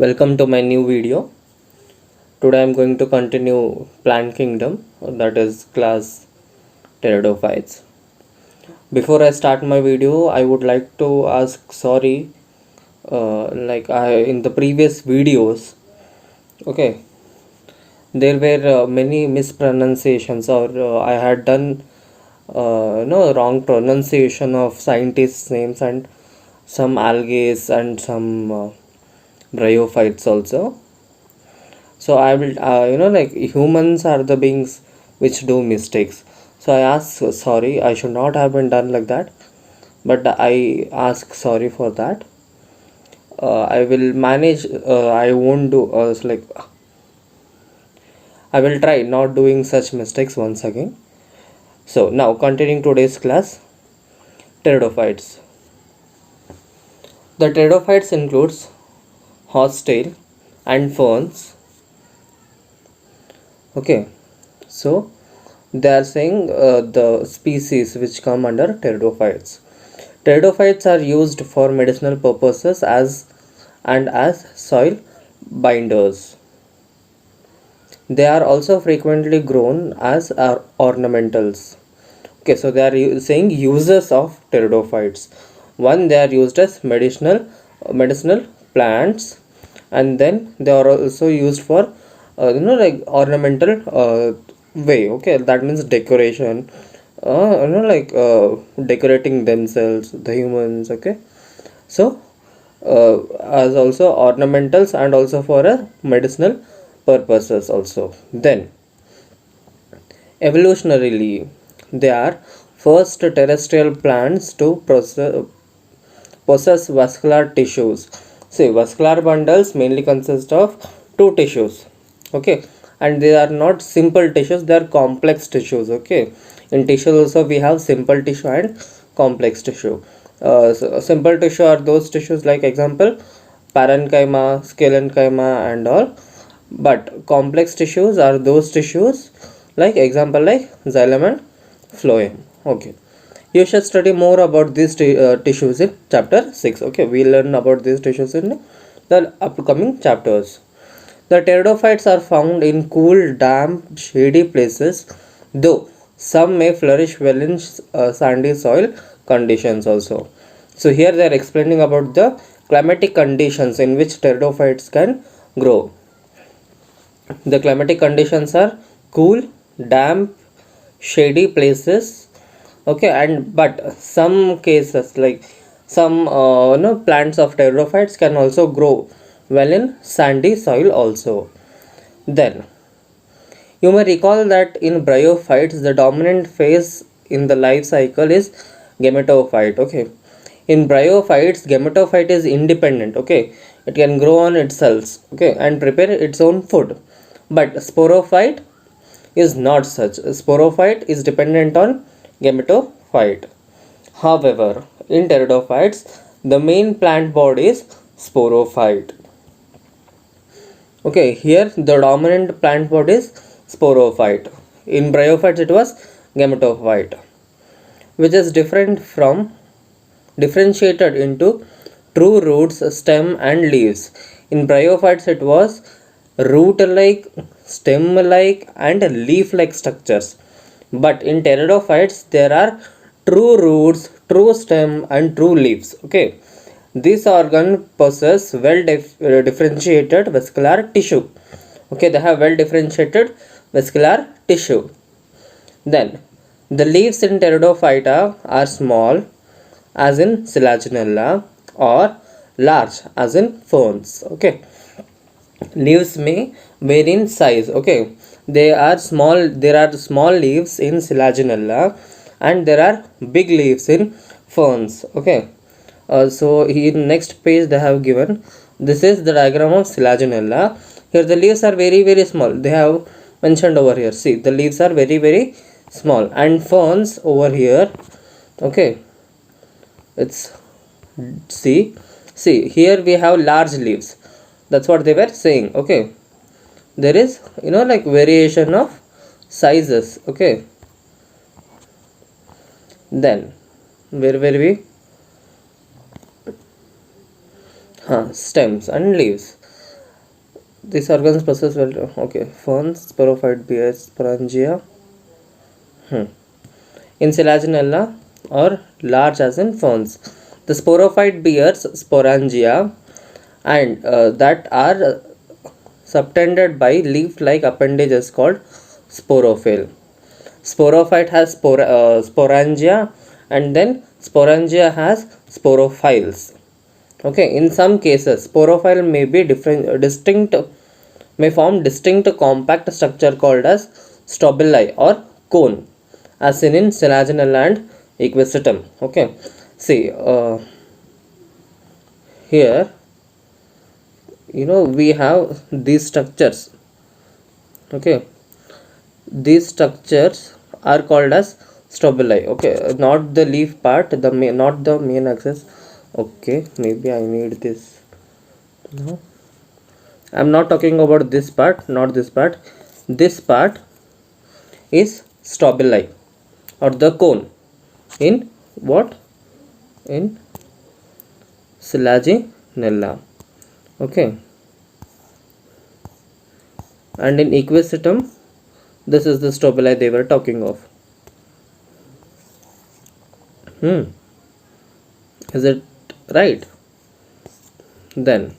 Welcome to my new video. Today I'm going to continue Plant Kingdom, that is class Pteridophytes. Before I start my video, I would like to ask sorry. Like I in the previous videos, okay, there were many mispronunciations, or I had done wrong pronunciation of scientists' names and some algae and some bryophytes also. So I will like humans are the beings which do mistakes. So I ask sorry, I should not have been done like that, but I ask sorry for that. I will manage. I won't do like I will try not doing such mistakes once again. So now continuing today's class, pteridophytes. The pteridophytes includes horsetail and ferns. Okay, so they are saying the species which come under pteridophytes. Pteridophytes are used for medicinal purposes as soil binders. They are also frequently grown as ornamentals. Okay, so they are saying uses of pteridophytes. One, they are used as medicinal plants, and then they are also used for like ornamental way. Okay, that means decoration. Like decorating themselves, the humans. Okay, so as also ornamentals and also for a medicinal purposes also. Then evolutionarily, they are first terrestrial plants to possess vascular tissues. See, vascular bundles mainly consist of two tissues. Okay, and they are not simple tissues; they are complex tissues. Okay, in tissue also we have simple tissue and complex tissue. So simple tissue are those tissues like example parenchyma, sclerenchyma, and all. But complex tissues are those tissues like example like xylem and phloem. Okay, you should study more about these tissues in chapter 6. Okay, we learn about these tissues in the upcoming chapters. The pteridophytes are found in cool, damp, shady places, though some may flourish well in sandy soil conditions also. So here they are explaining about the climatic conditions in which pteridophytes can grow. The climatic conditions are cool, damp, shady places. Okay, and but some cases like some plants of pteridophytes can also grow well in sandy soil also. Then you may recall that in bryophytes the dominant phase in the life cycle is gametophyte. Okay, in bryophytes gametophyte is independent. Okay, it can grow on itself. Okay, and prepare its own food. But sporophyte is not such. Sporophyte is dependent on gametophyte. However, in pteridophytes, the main plant body is sporophyte. Okay, here the dominant plant body is sporophyte. In bryophytes, it was gametophyte, which is differentiated into true roots, stem, and leaves. In bryophytes, it was root-like, stem-like, and leaf-like structures. But in pteridophytes, there are true roots, true stem, and true leaves. Okay, these organs possess differentiated vascular tissue. Okay, they have well differentiated vascular tissue. Then the leaves in pteridophyta are small, as in Selaginella, or large, as in ferns. Okay, leaves may vary in size. Okay, they are small. There are small leaves in Selaginella, and there are big leaves in ferns. Okay, so in next page they have given this is the diagram of Selaginella. Here the leaves are very small. They have mentioned over here. See, the leaves are very small, and ferns over here. Okay, it's see here we have large leaves. That's what they were saying. Okay, there is like variation of sizes. Okay, then where were we? Stems and leaves. These organs process well. Okay, ferns, sporophyte bears, sporangia. In Selaginella or large as in ferns. The sporophyte bears sporangia and that are subtended by leaf-like appendages called sporophyll. Sporophyte has sporangia and then sporangia has sporophyles. Okay, in some cases sporophyll may be may form distinct compact structure called as stabili or cone, as seen in Selaginella and Equisetum. Okay, see here we have these structures. Okay, these structures are called as stabili. Okay, not the leaf part, not the main axis. Okay, maybe I need this. No, I'm not talking about this part, not this part. This part is stabili or the cone in what? In Selaginella. Okay, and in Equisetum, this is the stabili they were talking of. Is it right? Then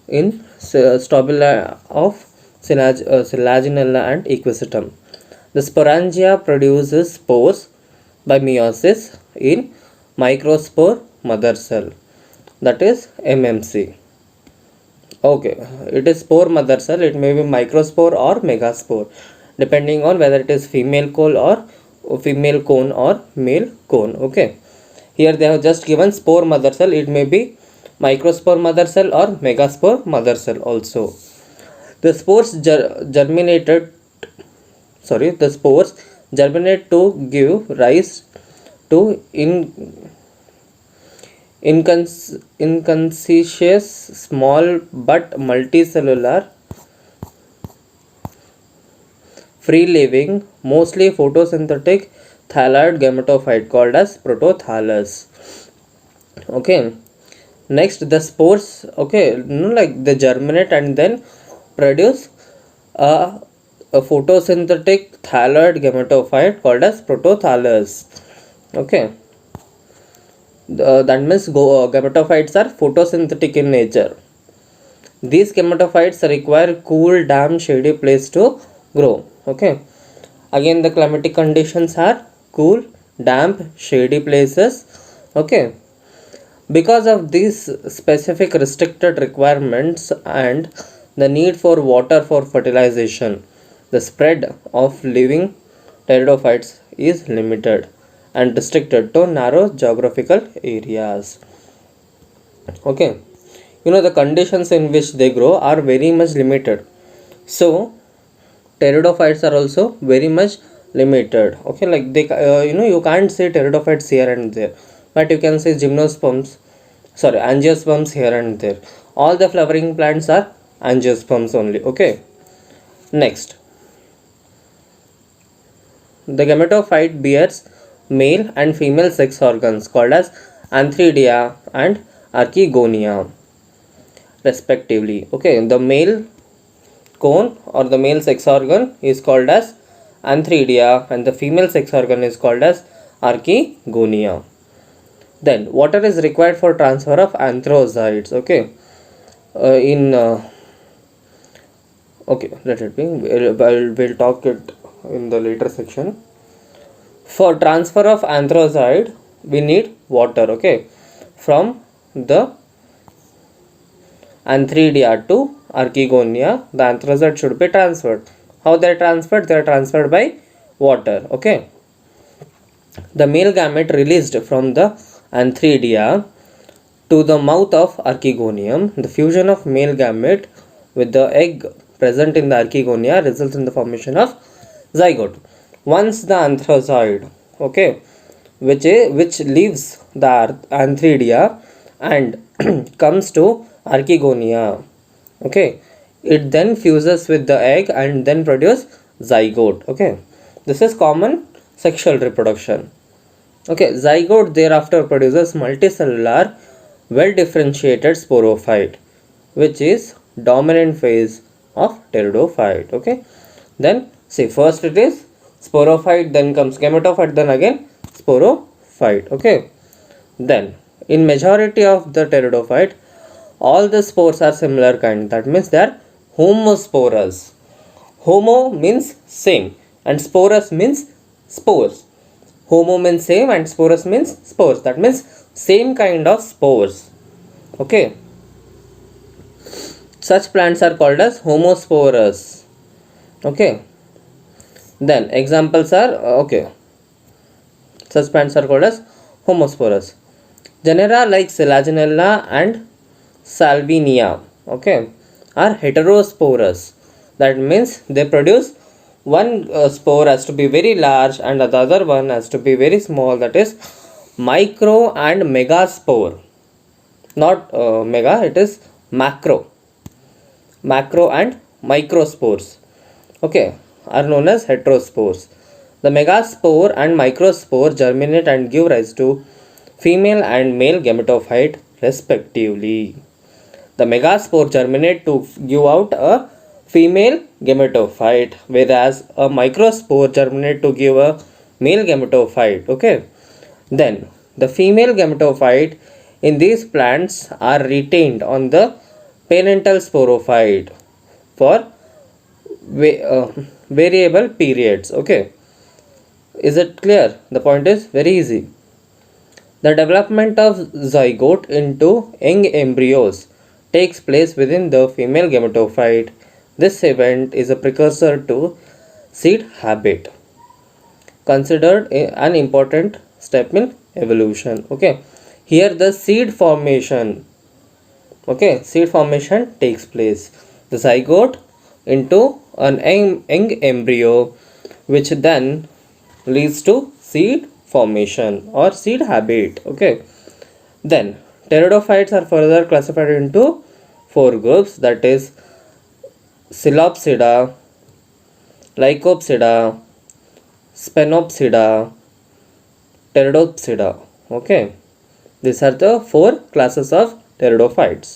in stabili of Selaginella and Equisetum, the sporangia produces spores by meiosis in microspore mother cell, that is MMC. Okay, it is spore mother cell. It may be microspore or megaspore, depending on whether it is female cone or male cone. Okay, here they have just given spore mother cell. It may be microspore mother cell or megaspore mother cell also. The spores germinate to give rise to inconspicuous small but multicellular free living mostly photosynthetic thalloid gametophyte called as protothallus. Okay, next the spores, okay, like they germinate and then produce a photosynthetic thalloid gametophyte called as protothallus. Okay, that means gametophytes are photosynthetic in nature. These gametophytes require cool, damp, shady place to grow. Okay, again the climatic conditions are cool, damp, shady places. Okay, because of these specific restricted requirements and the need for water for fertilization, the spread of living pteridophytes is limited and restricted to narrow geographical areas. Okay, the conditions in which they grow are very much limited, so pteridophytes are also very much limited. Okay, like they you can't say pteridophytes here and there, but you can say angiosperms here and there. All the flowering plants are angiosperms only. Okay, next, the gametophyte bears male and female sex organs called as antheridia and archegonia respectively. Okay, the male cone or the male sex organ is called as antheridia and the female sex organ is called as archegonia. Then water is required for transfer of anthrozoids. Okay, okay, let it be. We'll talk it in the later section. For transfer of anthrozoid we need water. Okay, from the antheridia to archegonia, the anthrozoid should be transferred. How they are transferred? They are transferred by water. Okay, the male gamete released from the antheridia to the mouth of archegonium. The fusion of male gamete with the egg present in the archegonia results in the formation of zygote. Once the anthrozoid, okay, which leaves the antheridia and comes to archegonia, okay, it then fuses with the egg and then produce zygote. Okay, this is common sexual reproduction. Okay, zygote thereafter produces multicellular well differentiated sporophyte which is dominant phase of pteridophyte. Okay, then see, first it is sporophyte, then comes gametophyte, then again sporophyte. Okay, then in majority of the pteridophyte, all the spores are similar kind, that means they are homosporous. Homo means same and sporus means spores. Homo means same and sporus means spores, that means same kind of spores. Okay, such plants are called as homosporous. Okay, then examples are okay, such plants are called as homosporous. Genera like Selaginella and Salvinia, okay, are heterosporous. That means they produce one spore has to be very large and the other one has to be very small, that is micro and megaspore. Not mega, it is macro. Macro and microspores, okay, are known as heterospores. The megaspore and microspore germinate and give rise to female and male gametophyte respectively. The megaspore germinate to give out a female gametophyte, whereas a microspore germinate to give a male gametophyte. Okay, then the female gametophyte in these plants are retained on the parental sporophyte for variable periods. Okay, is it clear? The point is very easy. The development of zygote into young embryos takes place within the female gametophyte. This event is a precursor to seed habit, considered an important step in evolution. Okay, here the seed formation, okay, seed formation takes place. The zygote into an young embryo, which then leads to seed formation or seed habit. Okay, then pteridophytes are further classified into four groups, that is Psilopsida, Lycopsida, Spenopsida, Pteridopsida. Okay, these are the four classes of pteridophytes.